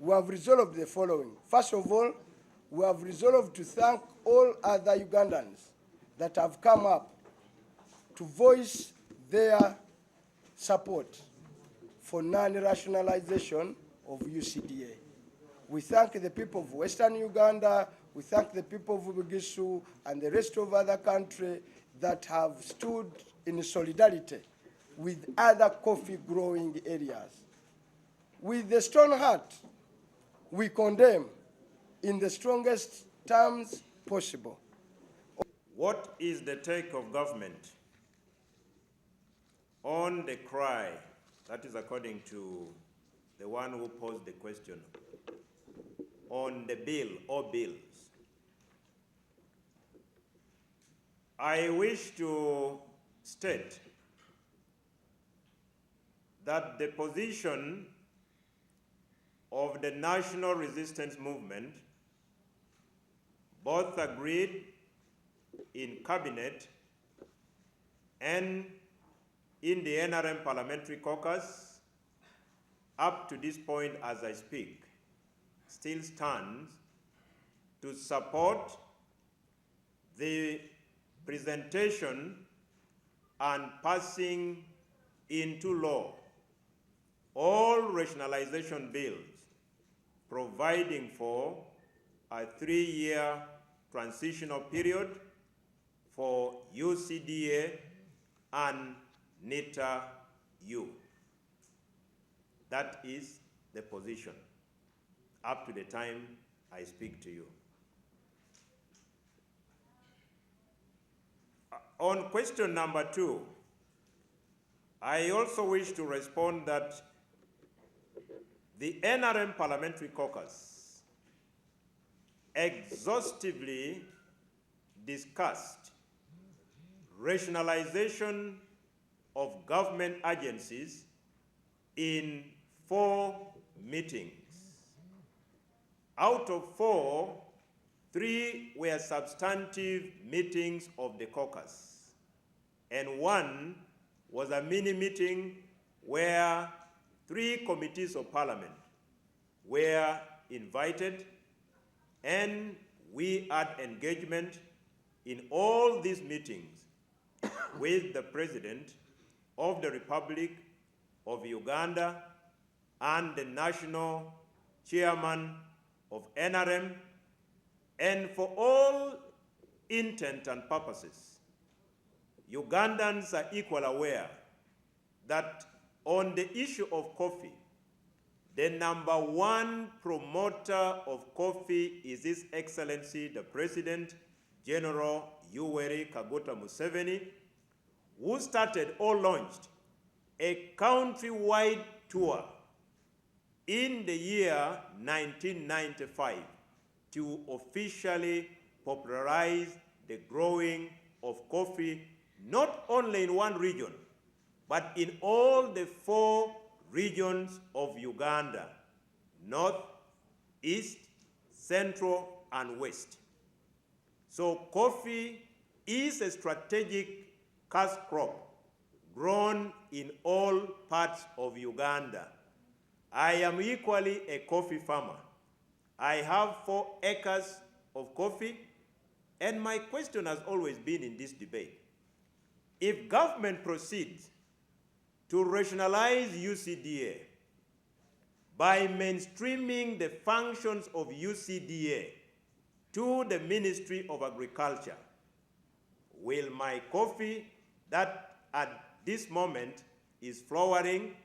we have resolved the following. First of all, we have resolved to thank all other Ugandans that have come up to voice their support for non-rationalization of UCDA. We thank the people of Western Uganda, we thank the people of Bugisu and the rest of other countries that have stood in solidarity with other coffee growing areas. With the strong heart, we condemn in the strongest terms possible. What is the take of government on the cry, that is according to the one who posed the question, on the bill or bills? I wish to state that the position of the national resistance movement, both agreed in cabinet and in the NRM Parliamentary Caucus, up to this point as I speak, still stands to support the presentation and passing into law all rationalization bills providing for a 3-year transitional period for UCDA and NITA-U. That is the position up to the time I speak to you. On question number 2, I also wish to respond that the NRM Parliamentary Caucus exhaustively discussed rationalization of government agencies in 4 meetings. Out of 4, 3 were substantive meetings of the caucus, and 1 was a mini meeting where 3 committees of parliament were invited, and we had engagement in all these meetings with the President of the Republic of Uganda and the National Chairman of NRM, and for all intent and purposes, Ugandans are equally aware that on the issue of coffee, the #1 promoter of coffee is His Excellency the President General Yoweri Kaguta Museveni, who started or launched a country-wide tour in the year 1995 to officially popularize the growing of coffee, not only in one region, but in all the 4 regions of Uganda: North, East, Central, and West. So coffee is a strategic cash crop grown in all parts of Uganda. I am equally a coffee farmer. I have 4 acres of coffee, and my question has always been in this debate: if government proceeds to rationalize UCDA by mainstreaming the functions of UCDA to the Ministry of Agriculture, will my coffee that at this moment is flowering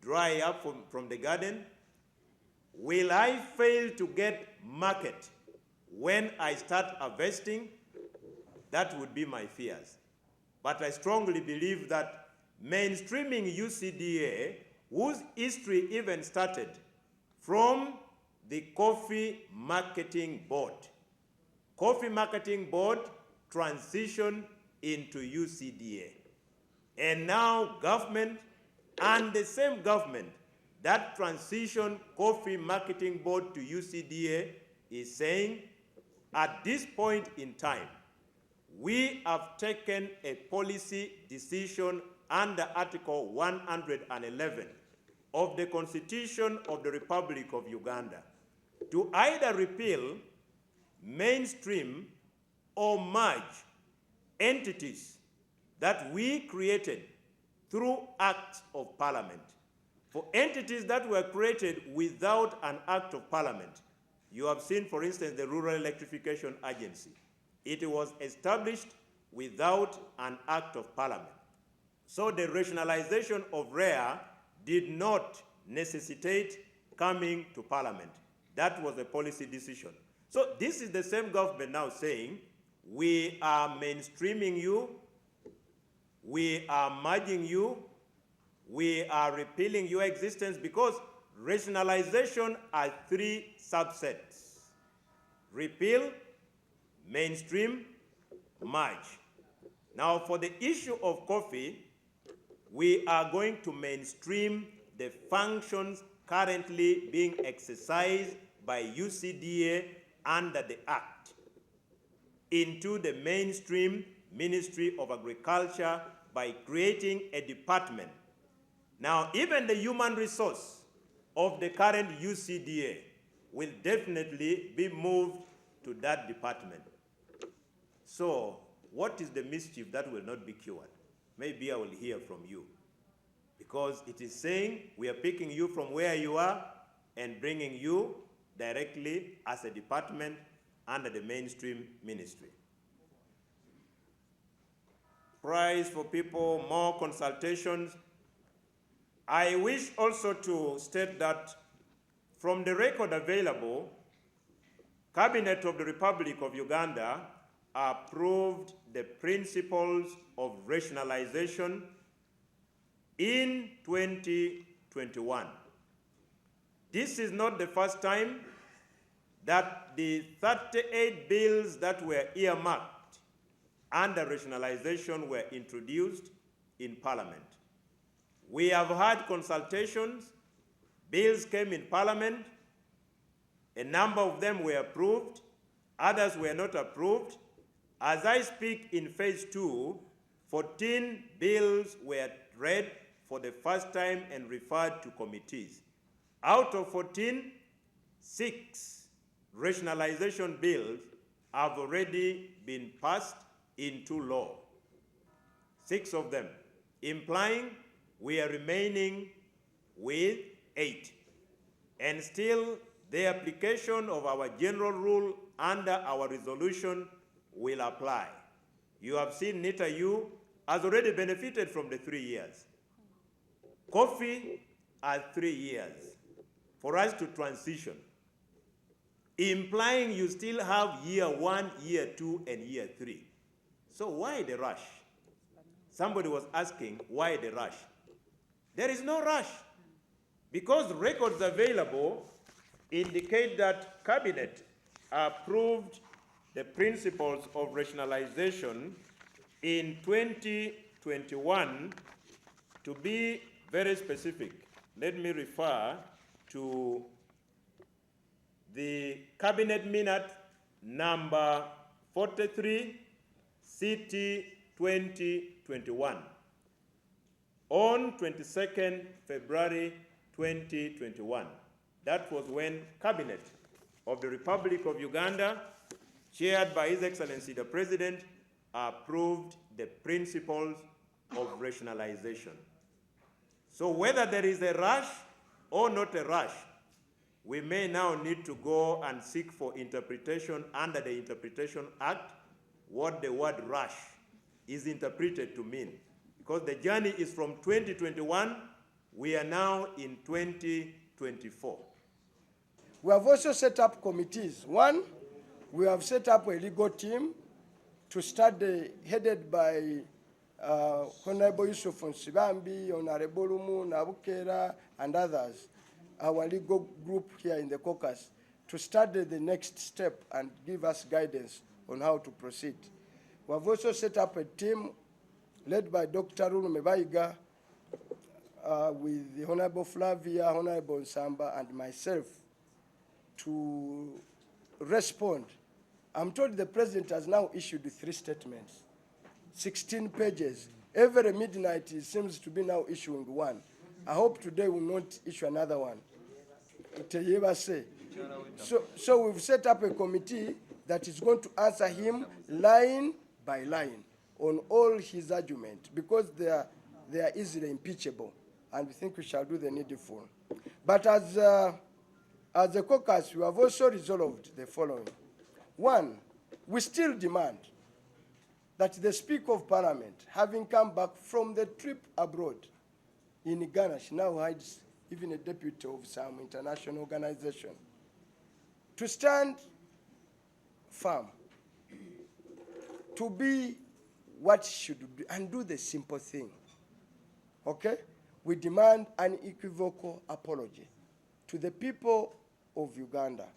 dry up from the garden? Will I fail to get market when I start harvesting? That would be my fears. But I strongly believe that mainstreaming UCDA, whose history even started from the Coffee Marketing Board. Coffee Marketing Board transitioned into UCDA. And now government, and the same government that transitioned Coffee Marketing Board to UCDA, is saying, at this point in time, we have taken a policy decision under Article 111 of the Constitution of the Republic of Uganda to either repeal, mainstream, or merge entities that we created through acts of parliament. For entities that were created without an act of parliament, you have seen, for instance, the Rural Electrification Agency. It was established without an act of parliament. So the rationalization of REA did not necessitate coming to parliament. That was a policy decision. So this is the same government now saying, we are mainstreaming you, we are merging you, we are repealing your existence, because rationalization are three subsets: repeal, mainstream, merge. Now, for the issue of coffee, we are going to mainstream the functions currently being exercised by UCDA under the Act into the mainstream Ministry of Agriculture by creating a department. Now, even the human resource of the current UCDA will definitely be moved to that department. So, what is the mischief that will not be cured? Maybe I will hear from you. Because it is saying we are picking you from where you are and bringing you directly as a department under the mainstream ministry. Prize for people, more consultations. I wish also to state that from the record available, Cabinet of the Republic of Uganda approved the principles of rationalization in 2021. This is not the first time that the 38 bills that were earmarked under rationalization were introduced in Parliament. We have had consultations, bills came in Parliament, a number of them were approved, others were not approved. As I speak in phase 2, 14 bills were read for the first time and referred to committees. Out of 14, 6 rationalization bills have already been passed into law. 6 of them, implying we are remaining with 8. And still, the application of our general rule under our resolution will apply. You have seen NITA-U has already benefited from the 3 years. Coffee are 3 years for us to transition, implying you still have year 1, year 2, and year 3. So why the rush? Somebody was asking, why the rush? There is no rush, because records available indicate that Cabinet approved the principles of rationalization in 2021. To be very specific, let me refer to the Cabinet Minute number 43, CT 2021, on 22nd February 2021. That was when Cabinet of the Republic of Uganda, chaired by His Excellency the President, approved the principles of rationalization. So whether there is a rush or not a rush, we may now need to go and seek for interpretation under the Interpretation Act what the word rush is interpreted to mean. Because the journey is from 2021, we are now in 2024. We have also set up committees. One, we have set up a legal team to study, headed by Honorable Yusuf Nsibambi, Honorable Lumu, Nabukera, and others, our legal group here in the caucus, to study the next step and give us guidance on how to proceed. We have also set up a team led by Dr. Rulu Mebaiga, with the Honorable Flavia, Honorable Nsamba, and myself, to respond. I'm told the President has now issued 3 statements, 16 pages. Every midnight he seems to be now issuing one. I hope today will not issue another one. So we've set up a committee that is going to answer him line by line on all his arguments, because they are easily impeachable, and we think we shall do the needful. But as a caucus, we have also resolved the following. One, we still demand that the Speaker of Parliament, having come back from the trip abroad in Ghana, she now hides even a deputy of some international organization, to stand firm, to be what should be, and do the simple thing. Okay? We demand an unequivocal apology to the people of Uganda,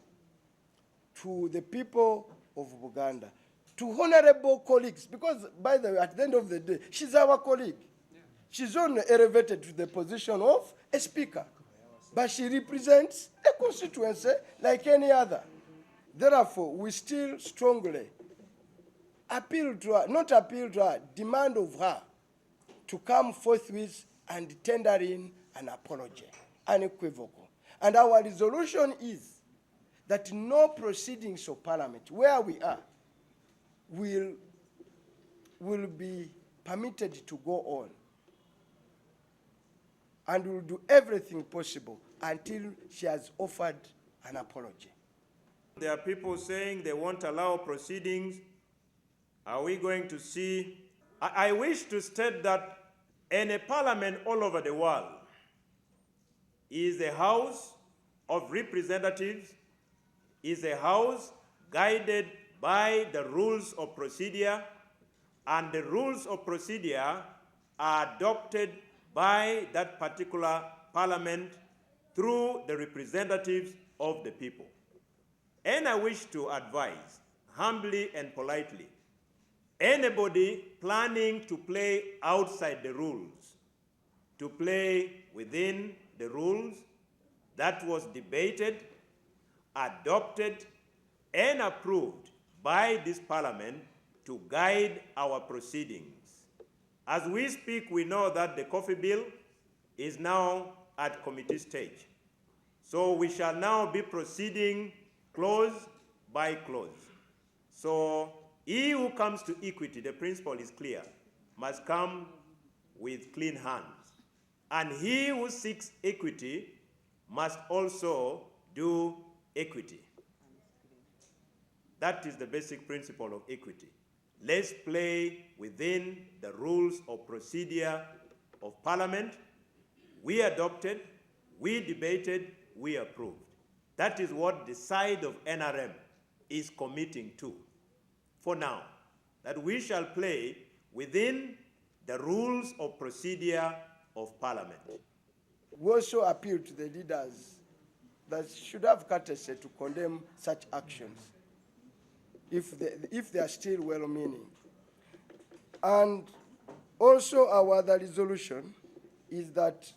to the people of Buganda, to honorable colleagues, because, by the way, at the end of the day, she's our colleague. Yeah. She's only elevated to the position of a speaker, but she represents a constituency like any other. Therefore, we still strongly appeal to her, not appeal to her, demand of her to come forthwith and tender in an apology, unequivocal. And our resolution is that no proceedings of Parliament, where we are, will be permitted to go on. And we'll do everything possible until she has offered an apology. There are people saying they won't allow proceedings. Are we going to see? I wish to state that any parliament all over the world is a house of representatives, is a house guided by the rules of procedure, and the rules of procedure are adopted by that particular parliament through the representatives of the people. And I wish to advise, humbly and politely, anybody planning to play outside the rules, to play within the rules that was debated, adopted, and approved by this parliament to guide our proceedings. As we speak, we know that the coffee bill is now at committee stage. So we shall now be proceeding clause by clause. So he who comes to equity, the principle is clear, must come with clean hands. And he who seeks equity must also do equity. That is the basic principle of equity. Let's play within the rules of procedure of Parliament. We adopted, we debated, we approved. That is what the side of NRM is committing to for now, that we shall play within the rules of procedure of Parliament. We also appeal to the leaders that should have courtesy to condemn such actions if they are still well-meaning. And also our other resolution is that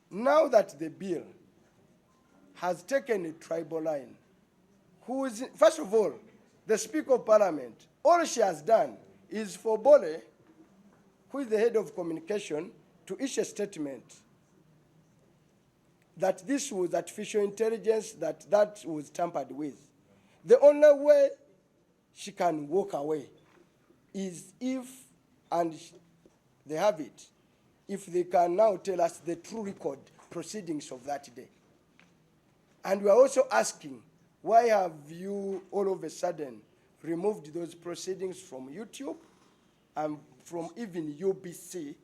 now that the bill has taken a tribal line, first of all, the Speaker of Parliament, all she has done is for Bole, who is the head of communication, to issue a statement that this was artificial intelligence, that was tampered with. The only way she can walk away is if, and they have it, if they can now tell us the true record proceedings of that day. And we are also asking, why have you all of a sudden removed those proceedings from YouTube and from even UBC,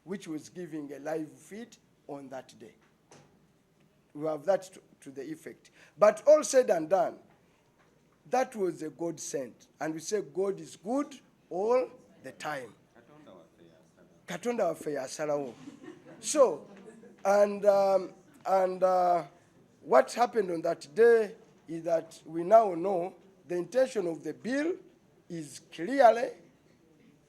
which was giving a live feed on that day? We have that to the effect. But all said and done, that was a God sent. And we say God is good all the time. Katonda wa fe yasalawo. So, what happened on that day is that we now know the intention of the bill is clearly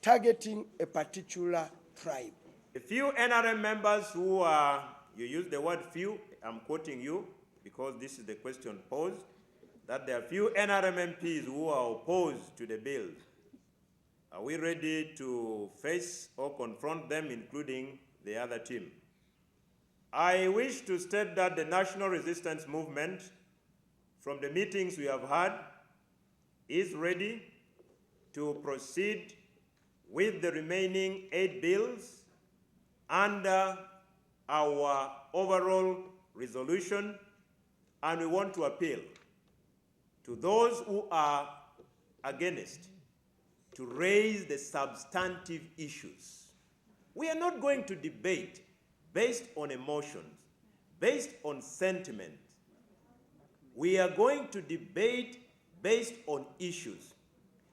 targeting a particular tribe. A few NRM members who are, you use the word few, I'm quoting you because this is the question posed, that there are few NRM MPs who are opposed to the bill. Are we ready to face or confront them, including the other team? I wish to state that the National Resistance Movement, from the meetings we have had, is ready to proceed with the remaining 8 bills under our overall resolution, and we want to appeal to those who are against to raise the substantive issues. We are not going to debate based on emotions, based on sentiment. We are going to debate based on issues.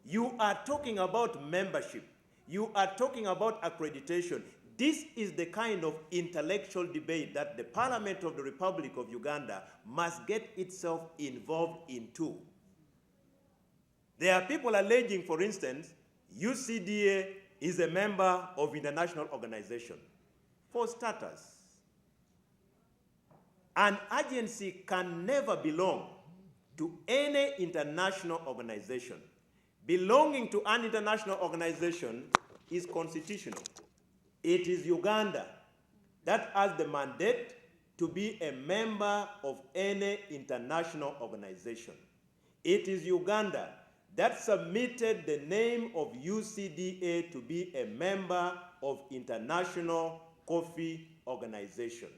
You are talking about membership. You are talking about accreditation. This is the kind of intellectual debate that the Parliament of the Republic of Uganda must get itself involved into. There are people alleging, for instance, UCDA is a member of international organization. For starters, an agency can never belong to any international organization. Belonging to an international organization is constitutional. It is Uganda that has the mandate to be a member of any international organization. It is Uganda that submitted the name of UCDA to be a member of International Coffee Organization.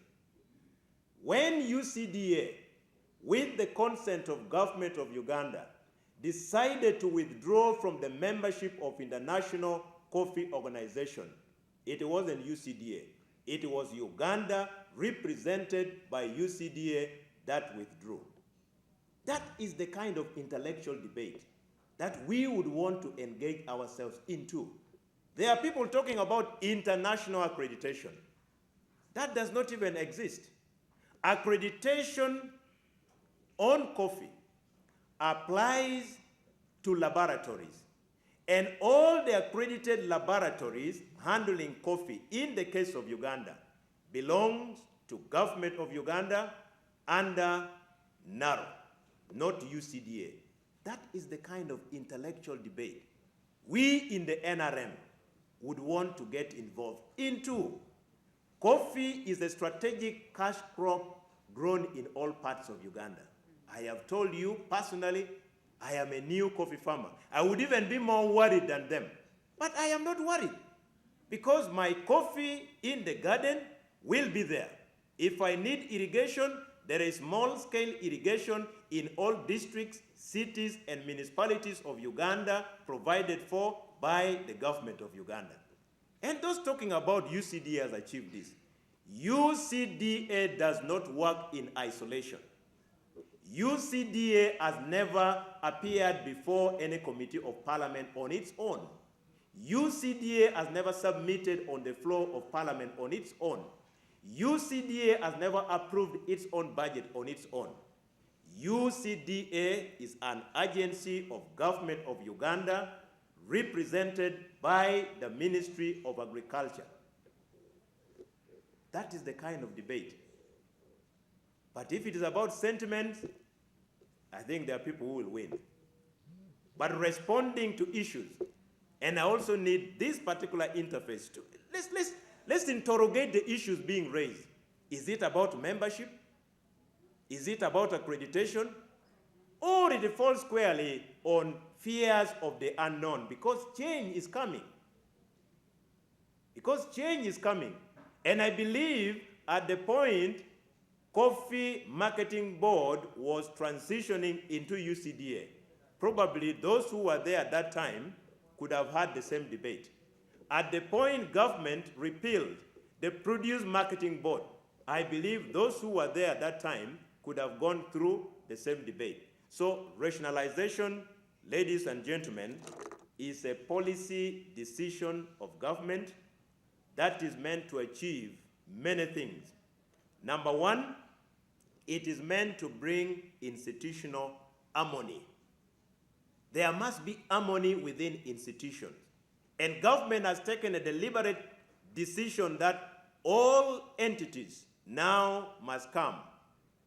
When UCDA, with the consent of government of Uganda, decided to withdraw from the membership of International Coffee Organization, it wasn't UCDA. It was Uganda, represented by UCDA, that withdrew. That is the kind of intellectual debate that we would want to engage ourselves into. There are people talking about international accreditation. That does not even exist. Accreditation on coffee applies to laboratories. And all the accredited laboratories handling coffee, in the case of Uganda, belongs to government of Uganda under NRM, not UCDA. That is the kind of intellectual debate we in the NRM would want to get involved into. Coffee is a strategic cash crop grown in all parts of Uganda. I have told you personally, I am a new coffee farmer. I would even be more worried than them. But I am not worried because my coffee in the garden will be there. If I need irrigation, there is small-scale irrigation in all districts, cities, and municipalities of Uganda provided for by the government of Uganda. And those talking about UCDA has achieved this. UCDA does not work in isolation. UCDA has never appeared before any committee of parliament on its own. UCDA has never submitted on the floor of parliament on its own. UCDA has never approved its own budget on its own. UCDA is an agency of government of Uganda represented by the Ministry of Agriculture. That is the kind of debate. But if it is about sentiment, I think there are people who will win. But responding to issues, and I also need this particular interface to, let's interrogate the issues being raised. Is it about membership? Is it about accreditation? Or it falls squarely on fears of the unknown? Because change is coming. Because change is coming. And I believe at the point Coffee Marketing Board was transitioning into UCDA, probably those who were there at that time could have had the same debate. At the point government repealed the Produce Marketing Board, I believe those who were there at that time could have gone through the same debate. So rationalization, ladies and gentlemen, is a policy decision of government that is meant to achieve many things. Number one, it is meant to bring institutional harmony. There must be harmony within institutions. And government has taken a deliberate decision that all entities now must come.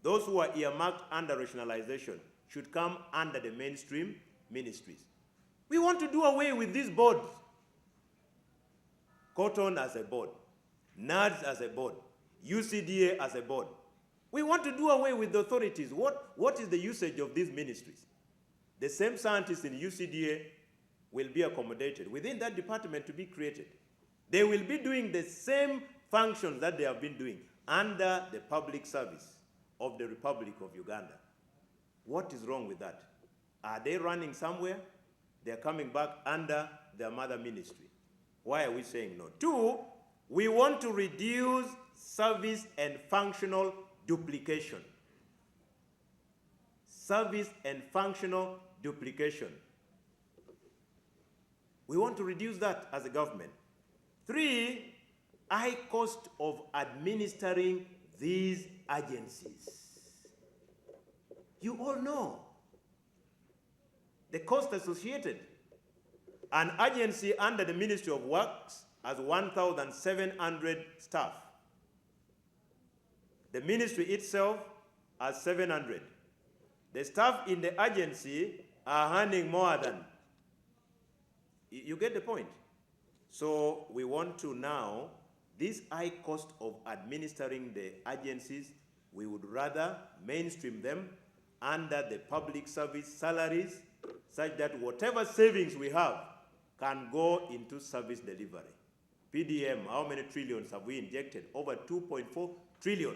Those who are earmarked under rationalization should come under the mainstream ministries. We want to do away with these boards. Cotton as a board, nuts as a board. UCDA as a board. We want to do away with the authorities. What is the usage of these ministries? The same scientists in UCDA will be accommodated within that department to be created. They will be doing the same functions that they have been doing under the public service of the Republic of Uganda. What is wrong with that? Are they running somewhere? They're coming back under their mother ministry. Why are we saying no? 2, we want to reduce service and functional duplication. Service and functional duplication. We want to reduce that as a government. 3, high cost of administering these agencies. You all know the cost associated. An agency under the Ministry of Works has 1,700 staff. The ministry itself has 700. The staff in the agency are earning more than. You get the point? So we want to now, this high cost of administering the agencies, we would rather mainstream them under the public service salaries, such that whatever savings we have can go into service delivery. PDM, how many trillions have we injected? Over 2.4 trillion.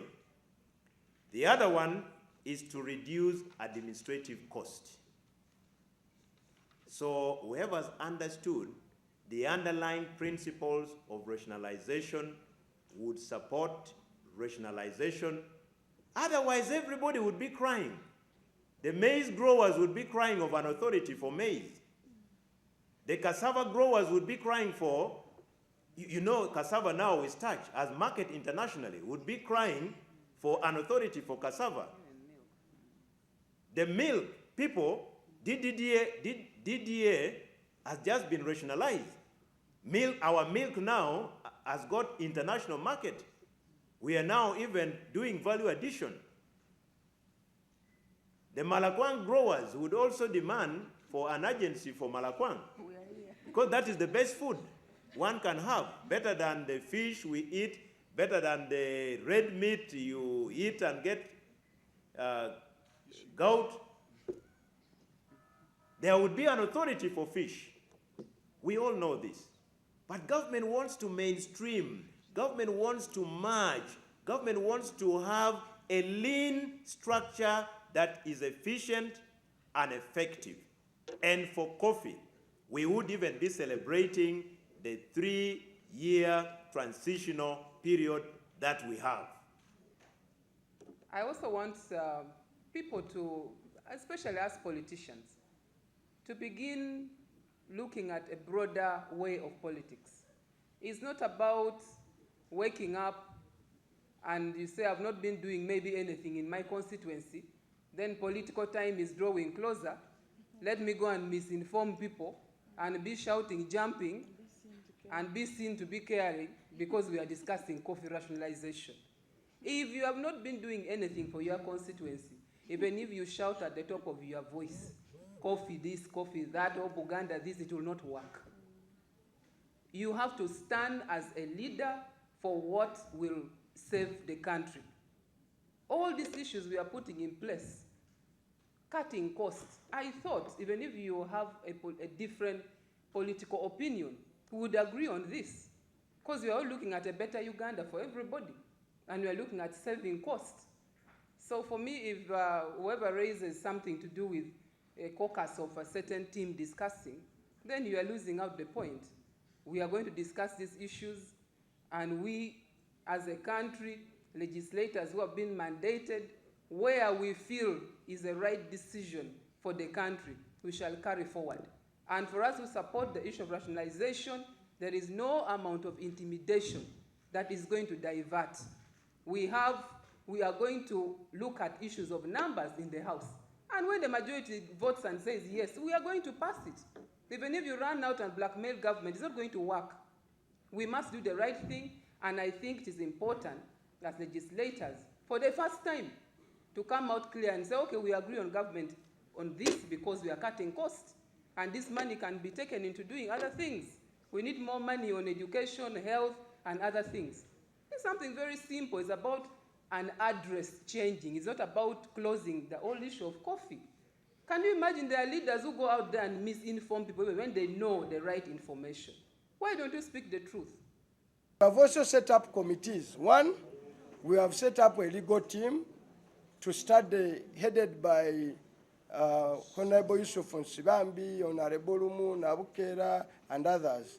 The other one is to reduce administrative cost. So whoever has understood the underlying principles of rationalization would support rationalization. Otherwise, everybody would be crying. The maize growers would be crying of an authority for maize. The cassava growers would be crying for, you know, cassava now is starch, as market internationally, would be crying for an authority for cassava. The milk people, DDA has just been rationalized. Our milk now has got international market. We are now even doing value addition. The Malakwang growers would also demand for an agency for Malakwang, because that is the best food one can have, better than the fish we eat, better than the red meat you eat and get gout. There would be an authority for fish. We all know this. But government wants to mainstream. Government wants to merge. Government wants to have a lean structure that is efficient and effective. And for coffee, we would even be celebrating the 3-year transitional period that we have. I also want people to, especially us politicians, to begin looking at a broader way of politics. It's not about waking up and you say, I've not been doing maybe anything in my constituency, then political time is drawing closer. Let me go and misinform people and be shouting, jumping, and be seen to be caring because we are discussing coffee rationalization. If you have not been doing anything for your constituency, even if you shout at the top of your voice, coffee this, coffee that, or Buganda this, it will not work. You have to stand as a leader for what will save the country. All these issues we are putting in place, cutting costs, I thought even if you have a different political opinion, we would agree on this, because we are all looking at a better Uganda for everybody, and we are looking at saving costs. So for me, if whoever raises something to do with a caucus of a certain team discussing, then you are losing out the point. We are going to discuss these issues, and we, as a country, legislators who have been mandated, where we feel is the right decision for the country, we shall carry forward. And for us who support the issue of rationalization, there is no amount of intimidation that is going to divert. We are going to look at issues of numbers in the House. And when the majority votes and says yes, we are going to pass it. Even if you run out and blackmail government, it's not going to work. We must do the right thing, and I think it is important as legislators, for the first time, to come out clear and say, okay, we agree on government on this because we are cutting costs, and this money can be taken into doing other things. We need more money on education, health, and other things. It's something very simple. It's about an address changing. It's not about closing the whole issue of coffee. Can you imagine there are leaders who go out there and misinform people when they know the right information? Why don't you speak the truth? We have also set up committees. One, we have set up a legal team to study, headed by Honorable Yusuf Nsibambi, Honorable Lumu, Nabukera, and others,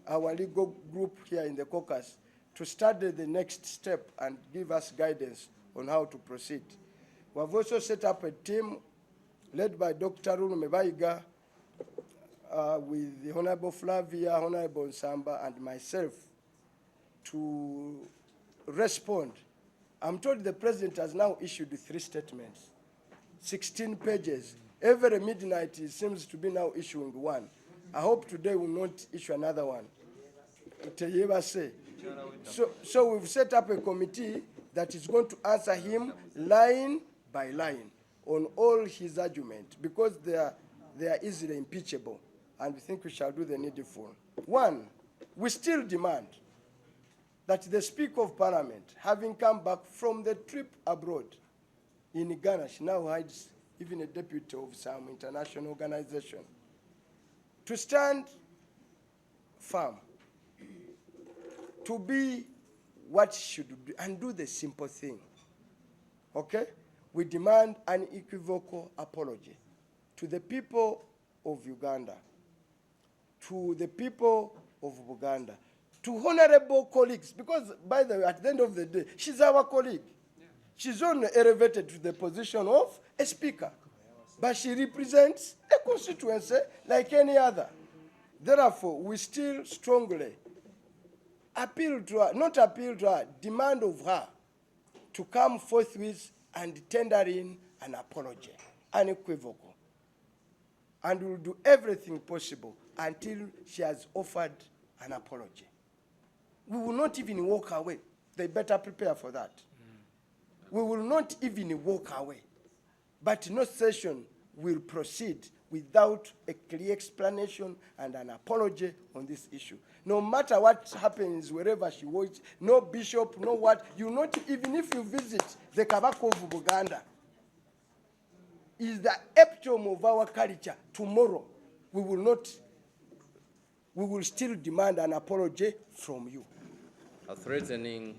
our legal group here in the caucus, to study the next step and give us guidance on how to proceed. We have also set up a team led by Dr. Runu Mebaiga, with the Honorable Flavia, Honorable Nsamba, and myself to respond. I'm told the President has now issued 3 statements, 16 pages. Every midnight he seems to be now issuing one. I hope today will not issue another one. So we've set up a committee that is going to answer him line by line on all his arguments, because they are easily impeachable, and we think we shall do the needful. One, we still demand that the Speaker of Parliament, having come back from the trip abroad in Ghana, she now hides even a deputy of some international organization, to stand firm, to be what she should do, and do the simple thing. Okay? We demand an unequivocal apology to the people of Uganda, to the people of Buganda, to honorable colleagues, because, by the way, at the end of the day, she's our colleague. Yeah. She's only elevated to the position of a speaker, but she represents a constituency like any other. Therefore, we still strongly appeal to her, not appeal to her, demand of her to come forthwith and tender in an apology, unequivocal. And we'll do everything possible until she has offered an apology. We will not even walk away. They better prepare for that. We will not even walk away. But no session will proceed without a clear explanation and an apology on this issue. No matter what happens wherever she was, no bishop, no what, you not, even if you visit the Kabako of Buganda, is the epitome of our culture. Tomorrow, we will still demand an apology from you. Threatening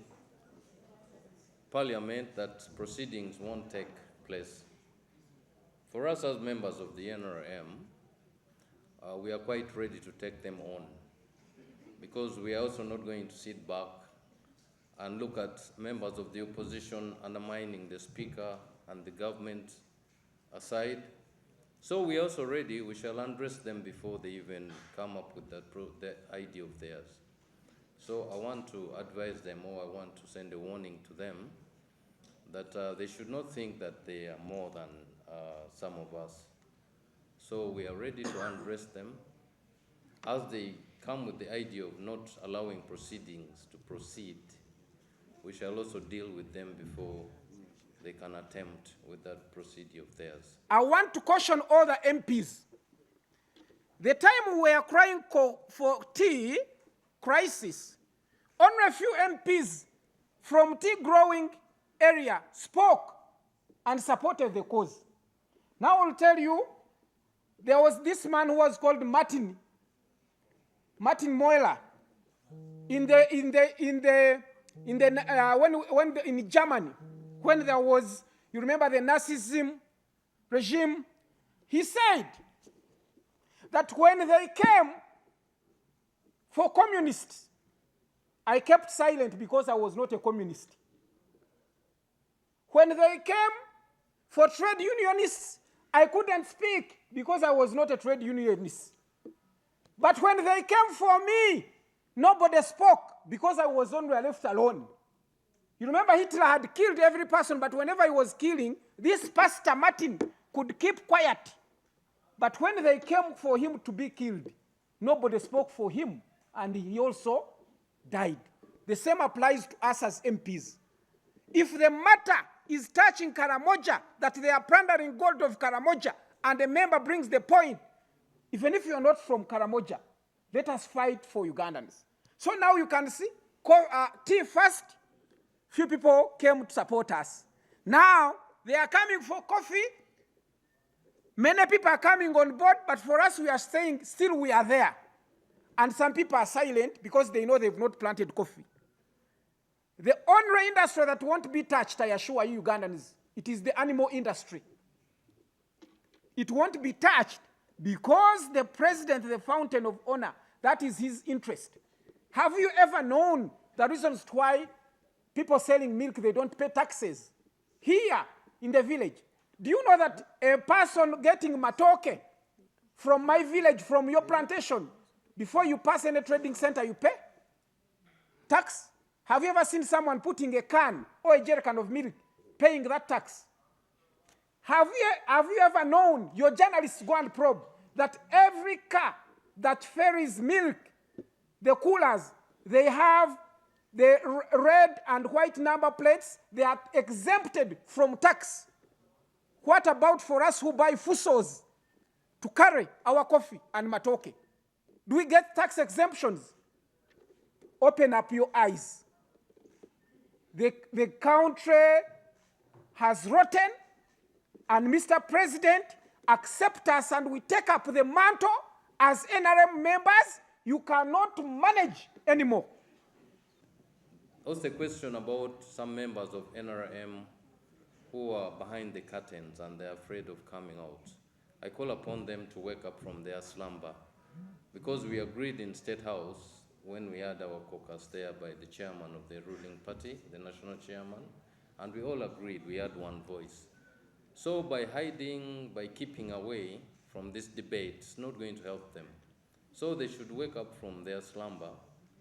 Parliament that proceedings won't take place. For us as members of the NRM, we are quite ready to take them on, because we are also not going to sit back and look at members of the opposition undermining the Speaker and the government aside. So we are also ready. We shall undress them before they even come up with the idea of theirs. So I want to advise them, or I want to send a warning to them, that they should not think that they are more than some of us. So we are ready to undress them. As they come with the idea of not allowing proceedings to proceed, we shall also deal with them before they can attempt with that procedure of theirs. I want to caution all the MPs. The time we were crying for tea crisis, only a few MPs from tea growing area spoke and supported the cause. Now I'll tell you, there was this man who was called Martin Moeller in Germany, when there was, you remember the Nazism regime. He said that when they came for communists, I kept silent because I was not a communist. When they came for trade unionists, I couldn't speak because I was not a trade unionist. But when they came for me, nobody spoke because I was only left alone. You remember Hitler had killed every person, but whenever he was killing, this Pastor Martin could keep quiet. But when they came for him to be killed, nobody spoke for him, and he also died. The same applies to us as MPs. If the matter is touching Karamoja, that they are plundering gold of Karamoja, and a member brings the point, even if you are not from Karamoja, let us fight for Ugandans. So now you can see, tea first, few people came to support us. Now, they are coming for coffee. Many people are coming on board, but for us, we are staying, still we are there. And some people are silent because they know they've not planted coffee. The only industry that won't be touched, I assure you Ugandans, it is the animal industry. It won't be touched because the president, the fountain of honor, that is his interest. Have you ever known the reasons why people selling milk, they don't pay taxes? Here in the village, do you know that a person getting matoke from my village, from your plantation, before you pass any trading center, you pay tax? Have you ever seen someone putting a can or a jerrycan of milk, paying that tax? Have you ever known, your journalists go and probe, that every car that ferries milk, the coolers, they have the red and white number plates, they are exempted from tax. What about for us who buy fusos to carry our coffee and matoke? Do we get tax exemptions? Open up your eyes. The country has rotten, and Mr. President, accept us and we take up the mantle as NRM members. You cannot manage anymore. Also a question about some members of NRM who are behind the curtains and they're afraid of coming out. I call upon them to wake up from their slumber, because we agreed in State House when we had our caucus there by the chairman of the ruling party, the national chairman, and we all agreed we had one voice. So by hiding, by keeping away from this debate, it's not going to help them. So they should wake up from their slumber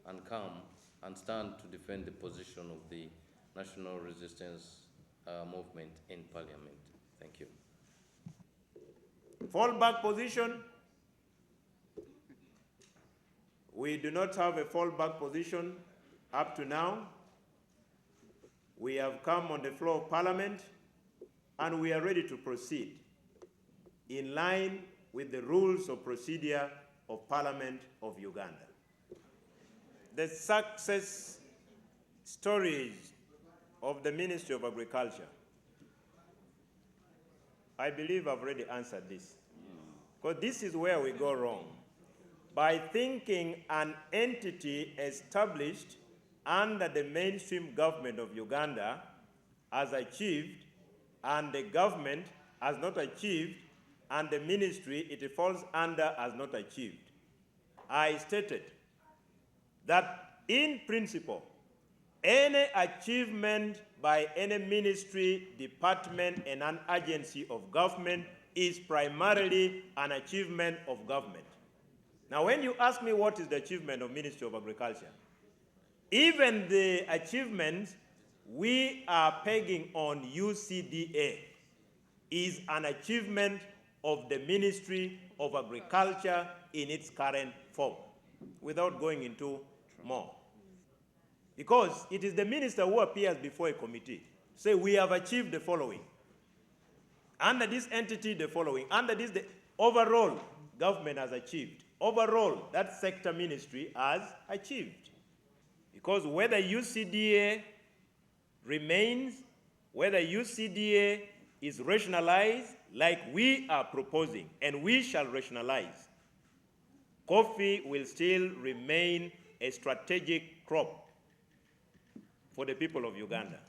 and come and stand to defend the position of the national resistance movement in Parliament. Thank you. Fallback position. We do not have a fallback position up to now. We have come on the floor of Parliament and we are ready to proceed in line with the rules of procedure of Parliament of Uganda. The success stories of the Ministry of Agriculture, I believe I've already answered this, because this is where we go wrong. By thinking an entity established under the mainstream government of Uganda has achieved, and the government has not achieved, and the ministry it falls under has not achieved. I stated that in principle, any achievement by any ministry, department, and an agency of government is primarily an achievement of government. Now, when you ask me what is the achievement of Ministry of Agriculture, even the achievements we are pegging on UCDA is an achievement of the Ministry of Agriculture in its current form, without going into more. Because it is the minister who appears before a committee, say we have achieved the following. Under this entity, the following. Under this, the overall government has achieved. Overall, that sector ministry has achieved. Because whether UCDA remains, whether UCDA is rationalized like we are proposing, and we shall rationalize, coffee will still remain a strategic crop for the people of Uganda.